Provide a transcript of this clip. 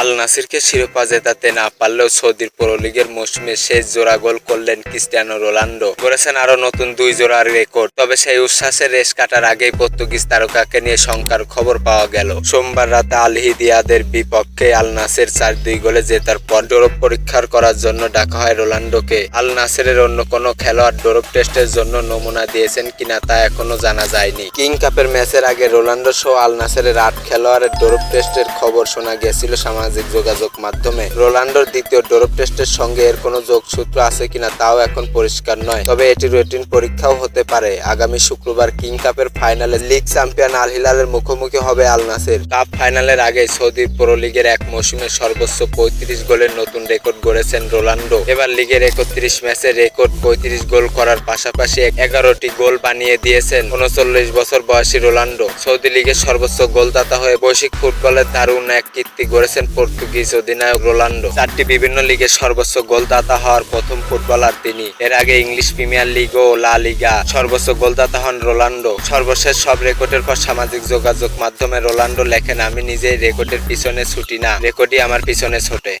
আল নাসিরকে শিরোপা জেতাতে না পারলেও সৌদির প্রো লিগের মৌসুমে শেষ জোড়া গোল করলেন ক্রিস্টিয়ানো রোনাল্ডো। করেছেন আরো নতুন 2 জোড়ার রেকর্ড। তবে সেই উচ্ছ্বাসের রেশ কাটার আগেই পর্তুগিজ তারকাকে নিয়ে শঙ্কার খবর পাওয়া গেল। সোমবার রাতে আল হিদিয়াদের বিপক্ষে আল নাসির 4-2 গোলে জেতার পর ডোরপ পরীক্ষা করার জন্য ডাকা হয় রোনাল্ডোকে। আল নাসিরের অন্য কোনো খেলোয়াড় ডোরপ টেস্টের জন্য নমুনা দিয়েছেন কিনা তা এখনো জানা যায়নি। কিং কাপের ম্যাচের আগে রোনাল্ডো সহ আল নাসিরের 8 খেলোয়াড়ের ডোরপ টেস্টের খবর শোনা গিয়েছিল সামাজিক যোগাযোগ মাধ্যমে। রোনাল্ডোর দ্বিতীয় ডোরপ টেস্টের সঙ্গে এর কোনো যোগসূত্র আছে কিনা তাও এখন পরিষ্কার নয়। তবে এটি রুটিন পরীক্ষাও হতে পারে। আগামী শুক্রবার কিং কাপের ফাইনালে লিগ চ্যাম্পিয়ন আল হিলালের মুখোমুখি হবে আল নাসির। কাপ ফাইনালের আগে সৌদি প্রো লিগের এক মৌসুমে সর্বোচ্চ 35 গোলের নতুন রেকর্ড গড়েছেন রোনাল্ডো। এবার লিগের 31 ম্যাচে রেকর্ড 35 গোল করার পাশাপাশি 11টি গোল বানিয়ে দিয়েছেন 39 বছর বয়সী রোনাল্ডো। সৌদি লিগের সর্বোচ্চ গোলদাতা হয়ে বৈশ্বিক ফুটবলের দারুণ এক কীর্তি গড়েছেন পর্তুগিজ অধিনায়ক রোনাল্ডো। 4টি বিভিন্ন লিগের সর্বোচ্চ গোলদাতা হওয়ার প্রথম ফুটবলার তিনি। এর আগে ইংলিশ প্রিমিয়ার লিগ ও লা লিগা সর্বোচ্চ গোলদাতা হন রোনাল্ডো। সর্বশেষ সব রেকর্ডের পর সামাজিক যোগাযোগ মাধ্যমে রোনাল্ডো লেখেন, আমি নিজেই রেকর্ডের পিছনে ছুটি না, রেকর্ডই আমার পিছনে ছোটে।